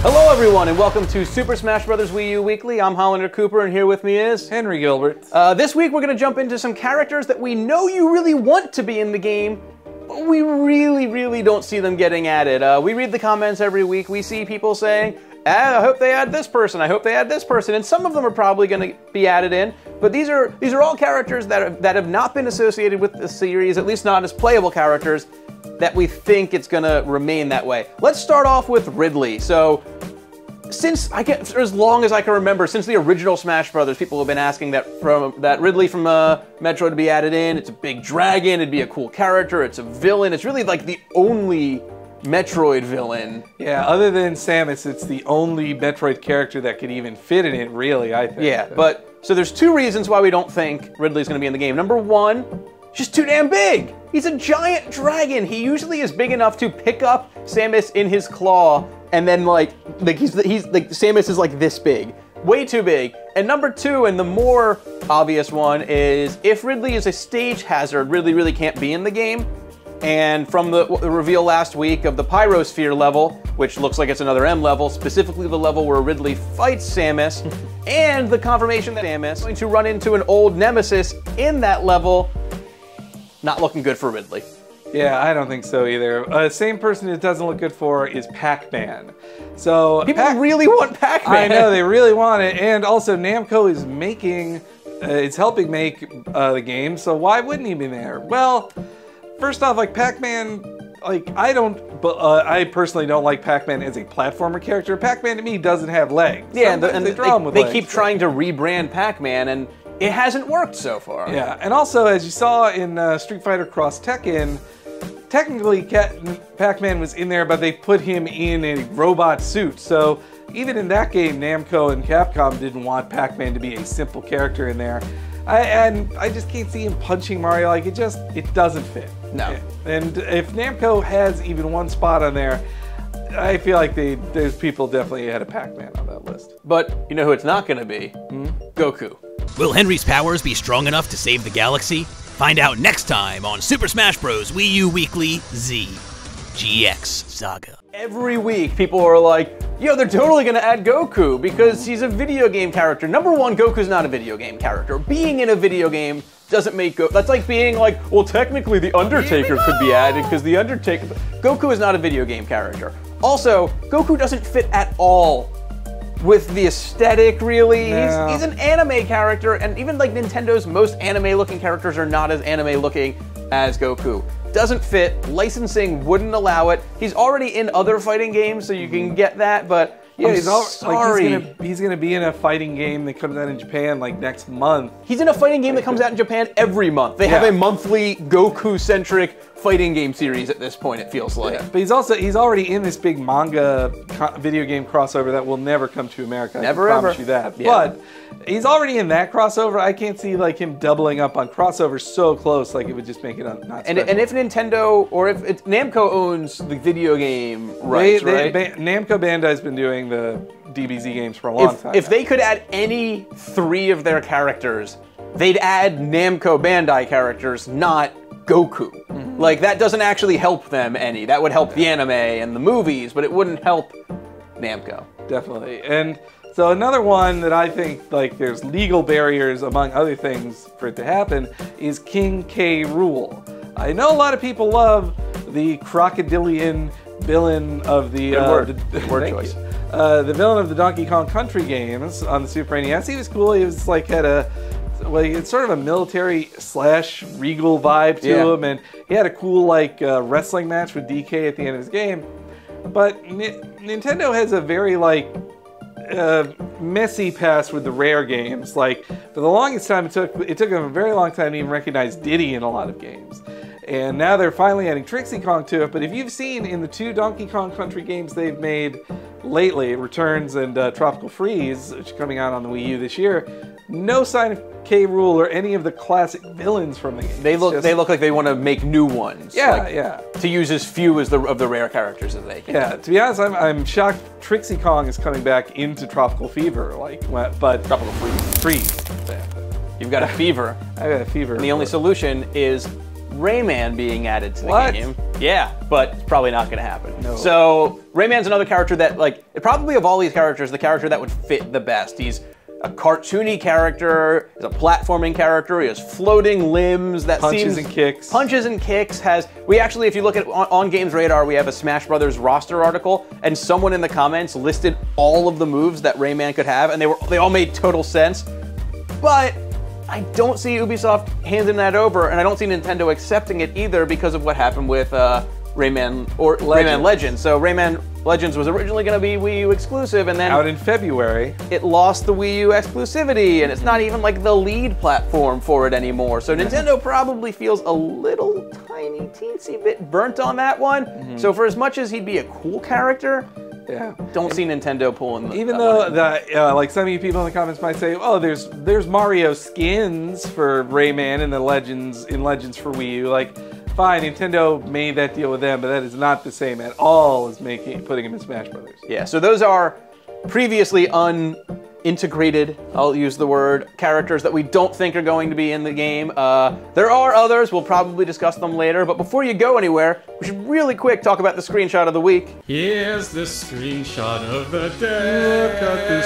Hello everyone and welcome to Super Smash Bros. Wii U Weekly. I'm Hollander Cooper and here with me is... Henry Gilbert. This week we're going to jump into some characters that we know you really want to be in the game, but we really don't see them getting added. We read the comments every week. We see people saying, I hope they add this person, I hope they add this person, and some of them are probably going to be added in, but these are all characters that have not been associated with the series, at least not as playable characters, that we think it's going to remain that way. Let's start off with Ridley. So, for as long as I can remember, since the original Smash Brothers, people have been asking that Ridley from Metroid to be added in. It's a big dragon, it'd be a cool character, it's a villain, it's really like the only Metroid villain. Yeah, other than Samus, it's the only Metroid character that could even fit in it, really, I think. Yeah, so there's two reasons why we don't think Ridley's going to be in the game. Number one, just too damn big. He's a giant dragon. He usually is big enough to pick up Samus in his claw, and then like Samus is like this big. Way too big. And number two, and the more obvious one, is if Ridley is a stage hazard, Ridley really can't be in the game. And from the reveal last week of the Pyrosphere level, which looks like it's another M level, specifically the level where Ridley fights Samus, and the confirmation that Samus is going to run into an old nemesis in that level, not looking good for Ridley. Yeah, I don't think so either. Same person it doesn't look good for is Pac-Man. So people really want Pac-Man. I know, they really want it. And also Namco is it's helping make the game, so why wouldn't he be there? Well, first off, like Pac-Man, like I personally don't like Pac-Man as a platformer character. Pac-Man to me doesn't have legs. Yeah, and they keep trying to rebrand Pac-Man, and it hasn't worked so far. Yeah, and also as you saw in Street Fighter Cross Tekken, technically Pac-Man was in there, but they put him in a robot suit. So even in that game, Namco and Capcom didn't want Pac-Man to be a simple character in there. And I just can't see him punching Mario. Like, it doesn't fit. No. And if Namco has even one spot on there, I feel like there's people definitely ahead of Pac-Man on that list. But you know who it's not going to be? Goku. Will Henry's powers be strong enough to save the galaxy? Find out next time on Super Smash Bros. Wii U Weekly Z GX Saga. Every week, people are like, yo, they're totally going to add Goku because he's a video game character. Number one, Goku's not a video game character. Being in a video game doesn't make Goku. That's like being like, well, technically the Undertaker could be added because the Undertaker... Goku is not a video game character. Also, Goku doesn't fit at all with the aesthetic, really. No. He's an anime character, and even like Nintendo's most anime-looking characters are not as anime-looking as Goku. Doesn't fit. Licensing wouldn't allow it. He's already in other fighting games, so you can get that, but yeah, he's gonna be in a fighting game that comes out in Japan like next month. He's in a fighting game that comes out in Japan every month. They have a monthly Goku-centric fighting game series at this point, it feels like. Yeah. But he's already in this big manga video game crossover that will never come to America. Never, I can promise you that. Yeah. But he's already in that crossover. I can't see like him doubling up on crossovers so close, like it would just make it not special. And if Nintendo or if Namco owns the video game rights, right? Namco Bandai's been doing the DBZ games for a long time. If they could add any three of their characters, they'd add Namco Bandai characters, not Goku. Like, that doesn't actually help them any. That would help the anime and the movies, but it wouldn't help Namco. Definitely. And so another one that I think, like, there's legal barriers, among other things, for it to happen, is King K. Rool. I know a lot of people love the crocodilian villain of the... Good word choice. The villain of the Donkey Kong Country games on the Super NES. He was cool. He was, like, it's sort of a military / regal vibe to him, and he had a cool like wrestling match with DK at the end of his game. But Nintendo has a very like messy past with the Rare games. Like for the longest time, it took them a very long time to even recognize Diddy in a lot of games. And now they're finally adding Trixie Kong to it. But if you've seen in the two Donkey Kong Country games they've made lately, Returns and Tropical Freeze, which are coming out on the Wii U this year, no sign of K. Rool or any of the classic villains from the game. They look like they want to make new ones. Yeah, to use as few of the Rare characters as they can. Yeah, to be honest, I'm shocked Trixie Kong is coming back into Tropical Fever, but Tropical Freeze. You've got a fever. I got a fever. And the only solution is Rayman being added to the What? game. Yeah, but it's probably not going to happen. No. So Rayman's another character that, like, probably of all these characters, the character that would fit the best. He's a cartoony character, he's a platforming character, he has floating limbs that Punches and kicks. Punches and kicks we actually, if you look at on GamesRadar, we have a Smash Brothers roster article, and someone in the comments listed all of the moves that Rayman could have, and they all made total sense. But I don't see Ubisoft handing that over, and I don't see Nintendo accepting it either because of what happened with Rayman Legends. So Rayman Legends was originally going to be Wii U exclusive, and then Out in February. it lost the Wii U exclusivity, and it's not even like the lead platform for it anymore. So Nintendo probably feels a little tiny teensy bit burnt on that one. So for as much as he'd be a cool character, Yeah. don't see Nintendo pulling the Even though like some of you people in the comments might say, oh, there's Mario skins for Rayman in Legends for Wii U. Like, fine, Nintendo made that deal with them, but that is not the same at all as putting him in Smash Brothers. Yeah, so those are previously unintegrated, I'll use the word, characters that we don't think are going to be in the game. There are others, we'll probably discuss them later, but before you go anywhere, we should really quick talk about the screenshot of the week. Here's the screenshot of the day. Look at this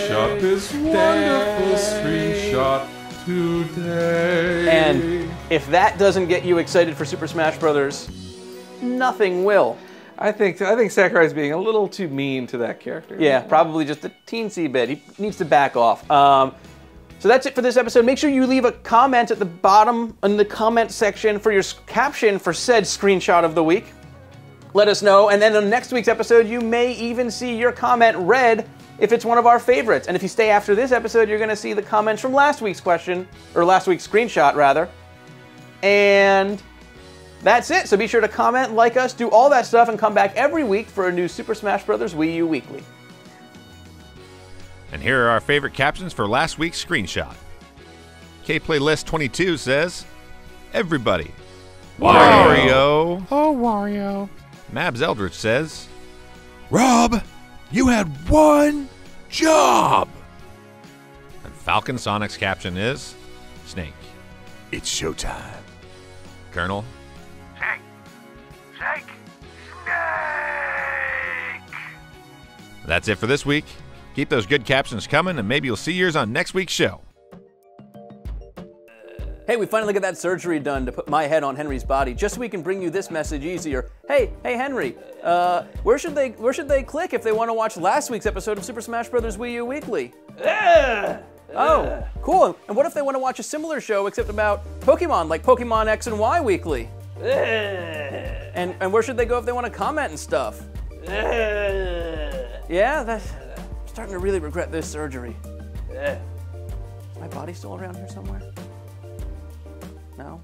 screenshot, this wonderful screenshot today. And if that doesn't get you excited for Super Smash Brothers, nothing will. I think Sakurai's being a little too mean to that character. Yeah, probably just a teensy bit. He needs to back off. So that's it for this episode. Make sure you leave a comment at the bottom in the comment section for your caption for said screenshot of the week. Let us know, and then on next week's episode, you may even see your comment read if it's one of our favorites. And if you stay after this episode, you're going to see the comments from last week's question, or last week's screenshot, rather. And that's it. So be sure to comment, like us, do all that stuff, and come back every week for a new Super Smash Bros. Wii U Weekly. And here are our favorite captions for last week's screenshot. KPlaylist22 says, "Everybody. Wario. Oh, Wario. Mabs Eldritch says, "Rob, you had one job." And Falcon Sonic's caption is, "Snake, it's showtime." Colonel, Snake! that's it for this week. Keep those good captions coming, and maybe you'll see yours on next week's show. Hey, we finally got that surgery done to put my head on Henry's body, just so we can bring you this message easier. Hey, Henry, where should they click if they want to watch last week's episode of Super Smash Bros. Wii U Weekly? Oh, cool. And what if they want to watch a similar show except about Pokemon, like Pokemon X and Y Weekly? And where should they go if they want to comment and stuff? Yeah, I'm starting to really regret this surgery. Is my body still around here somewhere? No?